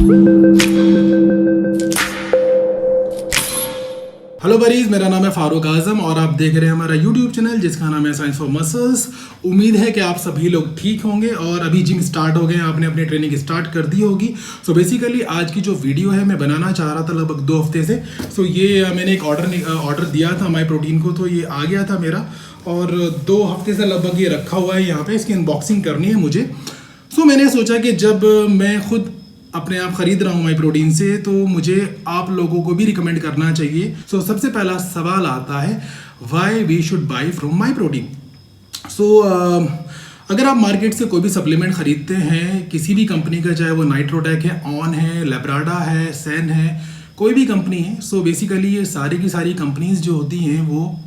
Hello बरीज, मेरा नाम है फारूक आजम और आप देख रहे हैं हमारा यूट्यूब चैनल जिसका नाम है साइंस फॉर मसल्स। उम्मीद है कि आप सभी लोग ठीक होंगे और अभी जिम स्टार्ट हो गए हैं, आपने अपनी ट्रेनिंग स्टार्ट कर दी होगी। सो बेसिकली आज की जो वीडियो है मैं बनाना चाह रहा था लगभग 2 हफ्ते से। सो ये मैंने एक ऑर्डर दिया था माई प्रोटीन को, तो ये आ गया था मेरा और 2 हफ्ते से लगभग ये रखा हुआ है यहाँ पे। इसकी अनबॉक्सिंग करनी है मुझे। सो मैंने सोचा कि जब मैं खुद अपने आप खरीद रहा हूँ माई प्रोटीन से, तो मुझे आप लोगों को भी रिकमेंड करना चाहिए। सो सबसे पहला सवाल आता है, why we should buy from my protein. So अगर आप मार्केट से कोई भी सप्लीमेंट खरीदते हैं किसी भी कंपनी का, चाहे वो नाइट्रोटेक है, ऑन है, लेब्राडा है, सैन है, कोई भी कंपनी है, सो बेसिकली ये सारी की सारी कंपनीज जो होती हैं वो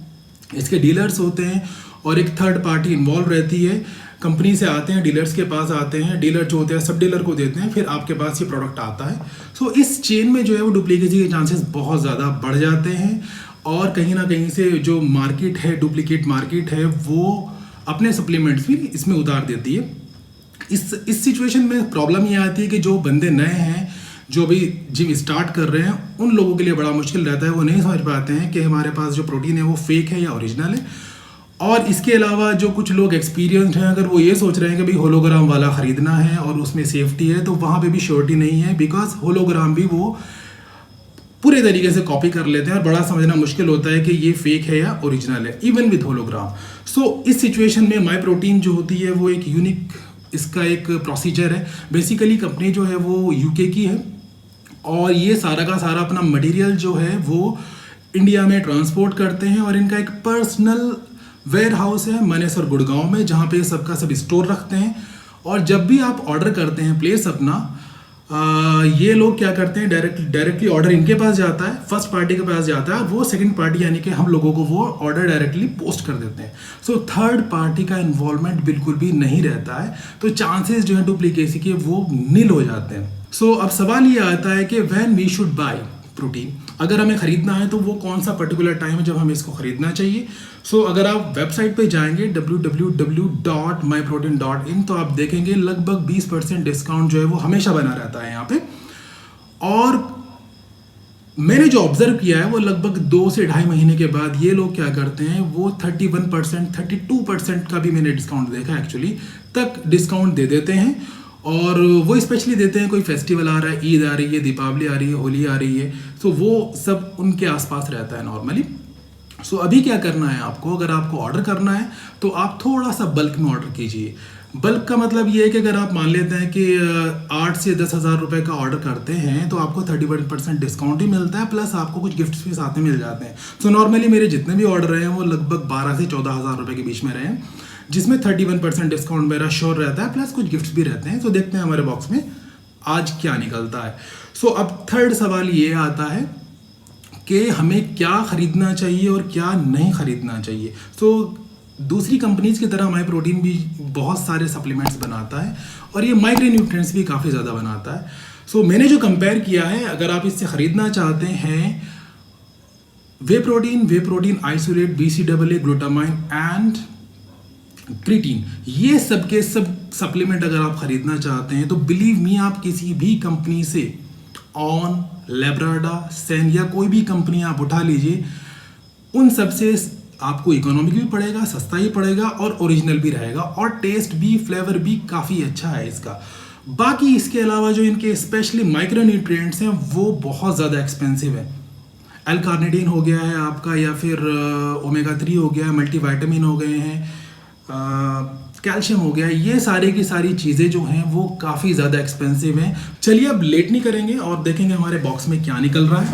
इसके डीलर्स होते हैं और एक थर्ड पार्टी इन्वॉल्व रहती है। कंपनी से आते हैं, डीलर्स के पास आते हैं, डीलर जो होते हैं सब डीलर को देते हैं, फिर आपके पास ये प्रोडक्ट आता है। सो इस चेन में जो है वो डुप्लीकेसी के चांसेस बहुत ज़्यादा बढ़ जाते हैं और कहीं ना कहीं से जो मार्केट है, डुप्लीकेट मार्केट है, वो अपने सप्लीमेंट्स भी इसमें उतार देती है। इस सिचुएशन में प्रॉब्लम ये आती है कि जो बंदे नए हैं, जो अभी जिम स्टार्ट कर रहे हैं, उन लोगों के लिए बड़ा मुश्किल रहता है। वो नहीं समझ पाते हैं कि हमारे पास जो प्रोटीन है वो फेक है या ओरिजिनल है। और इसके अलावा जो कुछ लोग एक्सपीरियंस्ड हैं, अगर वो ये सोच रहे हैं कि भाई होलोग्राम वाला ख़रीदना है और उसमें सेफ्टी है, तो वहाँ पे भी श्योरिटी नहीं है, बिकॉज होलोग्राम भी वो पूरे तरीके से कॉपी कर लेते हैं और बड़ा समझना मुश्किल होता है कि ये फेक है या ओरिजिनल है, इवन विथ होलोग्राम। सो इस सिचुएशन में माई प्रोटीन जो होती है वो एक यूनिक इसका एक प्रोसीजर है। बेसिकली कंपनी जो है वो यूके की है और ये सारा का सारा अपना मटेरियल जो है वो इंडिया में ट्रांसपोर्ट करते हैं और इनका एक पर्सनल वेयर हाउस है मानेसर गुड़गांव में, जहाँ पे सबका सब स्टोर रखते हैं। और जब भी आप ऑर्डर करते हैं प्लेस अपना, ये लोग क्या करते हैं, डायरेक्टली ऑर्डर इनके पास जाता है, फर्स्ट पार्टी के पास जाता है और वो सेकंड पार्टी यानी कि हम लोगों को वो ऑर्डर डायरेक्टली पोस्ट कर देते हैं। सो थर्ड पार्टी का इन्वॉल्वमेंट बिल्कुल भी नहीं रहता है, तो चांसेस जो है डुप्लीकेसी के वो नील हो जाते हैं। सो अब सवाल ये आता है कि when we should buy protein, अगर हमें ख़रीदना है तो वो कौन सा पर्टिकुलर टाइम है जब हमें इसको ख़रीदना चाहिए। सो अगर आप वेबसाइट पे जाएंगे www.myprotein.in, तो आप देखेंगे लगभग 20% डिस्काउंट जो है वो हमेशा बना रहता है यहाँ पे। और मैंने जो ऑब्जर्व किया है वो लगभग 2 से 2.5 महीने के बाद ये लोग क्या करते हैं, वो 31%, 32% का भी मैंने डिस्काउंट देखा एक्चुअली, तक डिस्काउंट दे देते हैं। और वो स्पेशली देते हैं कोई फेस्टिवल आ रहा है, ईद आ रही है, दीपावली आ रही है, होली आ रही है, सो वो सब उनके आसपास रहता है नॉर्मली। सो अभी क्या करना है आपको, अगर आपको ऑर्डर करना है तो आप थोड़ा सा बल्क में ऑर्डर कीजिए। बल्क का मतलब ये है कि अगर आप मान लेते हैं कि 8 से 10 हज़ार रुपये का ऑर्डर करते हैं तो आपको 31% डिस्काउंट ही मिलता है, प्लस आपको कुछ गिफ्ट्स भी साथ में मिल जाते हैं। सो नॉर्मली मेरे जितने भी ऑर्डर रहे हैं वो लगभग 12 से 14 हज़ार रुपये के बीच में रहे हैं, जिसमें 31% डिस्काउंट मेरा श्योर रहता है, प्लस कुछ गिफ्ट्स भी रहते हैं। तो देखते हैं हमारे बॉक्स में आज क्या निकलता है। सो अब थर्ड सवाल ये आता है कि हमें क्या ख़रीदना चाहिए और क्या नहीं ख़रीदना चाहिए। सो दूसरी कंपनीज की तरह माई प्रोटीन भी बहुत सारे सप्लीमेंट्स बनाता है और ये माइक्रो न्यूट्रिएंट्स भी काफ़ी ज़्यादा बनाता है। सो मैंने जो कंपेयर किया है, अगर आप इससे ख़रीदना चाहते हैं, whey protein isolate, BCAA, glutamine and creatine, ये सब के सब सप्लीमेंट अगर आप ख़रीदना चाहते हैं तो बिलीव मी, आप किसी भी कंपनी से, ऑन, लेब्राडा, सैन या कोई भी कंपनी आप उठा लीजिए, उन सब से आपको इकोनॉमिक भी पड़ेगा, सस्ता ही पड़ेगा और ओरिजिनल भी रहेगा और टेस्ट भी, फ्लेवर भी काफ़ी अच्छा है इसका। बाकी इसके अलावा जो इनके स्पेशली माइक्रो न्यूट्रिएंट्स हैं वो बहुत ज़्यादा एक्सपेंसिव है। एल-कार्निटीन हो गया है आपका, या फिर ओमेगा 3 हो गया है, मल्टीविटामिन हो गए हैं, कैल्शियम हो गया, ये सारी की सारी चीज़ें जो हैं वो काफ़ी ज़्यादा एक्सपेंसिव हैं। चलिए अब लेट नहीं करेंगे और देखेंगे हमारे बॉक्स में क्या निकल रहा है।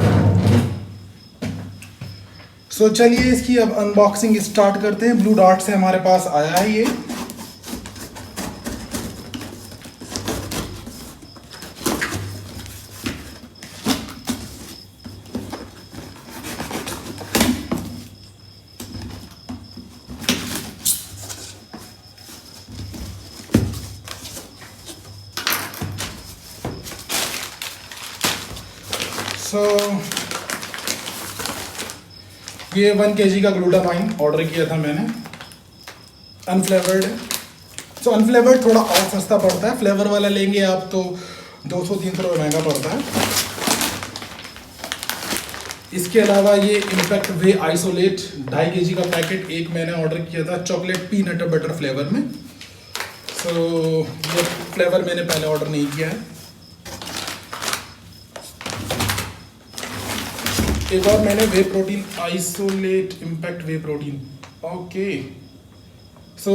सो चलिए इसकी अब अनबॉक्सिंग स्टार्ट करते हैं। ब्लू डॉट से हमारे पास आया है ये। सो ये 1 kg का ग्लूटामाइन ऑर्डर किया था मैंने, अनफ्लेवर्ड है। सो अनफ्लेवर्ड थोड़ा और सस्ता पड़ता है, फ्लेवर वाला लेंगे आप तो 200-300 रुपये महंगा पड़ता है। इसके अलावा ये इम्पैक्ट वे आइसोलेट 2.5 kg का पैकेट एक मैंने ऑर्डर किया था चॉकलेट पीनट बटर फ्लेवर में। सो ये फ्लेवर मैंने पहले ऑर्डर नहीं किया है। एक और मैंने whey protein isolate impact whey protein. Okay, so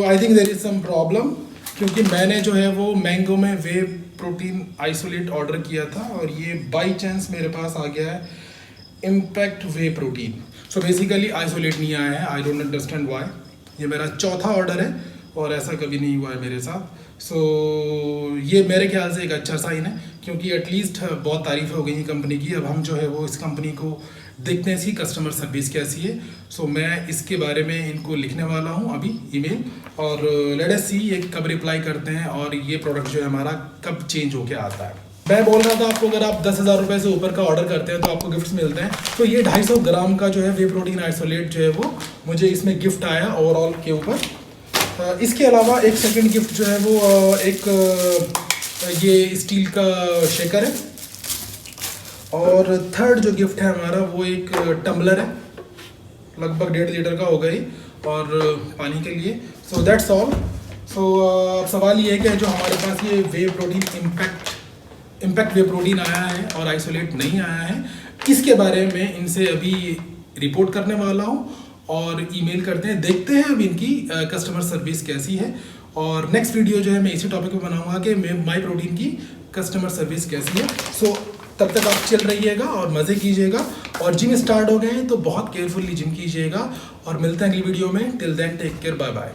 I think there is some problem, क्योंकि मैंने जो है वो मैंगो में वे प्रोटीन आइसोलेट ऑर्डर किया था और ये बाई चांस मेरे पास आ गया है impact whey protein. So basically isolate नहीं आया है। I don't understand why. ये मेरा चौथा ऑर्डर है और ऐसा कभी नहीं हुआ है मेरे साथ। सो ये मेरे ख्याल से एक अच्छा साइन है, क्योंकि एटलीस्ट बहुत तारीफ हो गई कंपनी की। अब हम जो है वो इस कंपनी को देखते हैं इसकी कस्टमर सर्विस कैसी है। सो मैं इसके बारे में इनको लिखने वाला हूँ अभी ईमेल, और लेट अस सी ये कब रिप्लाई करते हैं और ये प्रोडक्ट जो है हमारा कब चेंज होके आता है। मैं बोल रहा था आपको, अगर आप 10,000 रुपये से ऊपर का ऑर्डर करते हैं तो आपको गिफ्ट्स मिलते हैं। तो ये 250 ग्राम का जो है वे प्रोटीन आइसोलेट जो है वो मुझे इसमें गिफ्ट आया ओवरऑल के ऊपर। इसके अलावा एक सेकंड गिफ्ट जो है वो एक ये स्टील का शेकर है, और थर्ड जो गिफ्ट है हमारा वो एक टम्बलर है, लगभग 1.5 लीटर का होगा ही, और पानी के लिए। So that's all. सो सवाल ये है कि जो हमारे पास ये वे प्रोटीन इम्पैक्ट वे प्रोटीन आया है और आइसोलेट नहीं आया है, इसके बारे में इनसे अभी रिपोर्ट करने वाला हूँ और ईमेल करते हैं, देखते हैं अब इनकी कस्टमर सर्विस कैसी है। और नेक्स्ट वीडियो जो है मैं इसी टॉपिक पे बनाऊंगा कि माई प्रोटीन की कस्टमर सर्विस कैसी है। सो तब तक आप चल रहिएगा और मज़े कीजिएगा, और जिम स्टार्ट हो गए हैं तो बहुत केयरफुली जिम कीजिएगा, और मिलते हैं अगली वीडियो में। Till then take care, bye bye.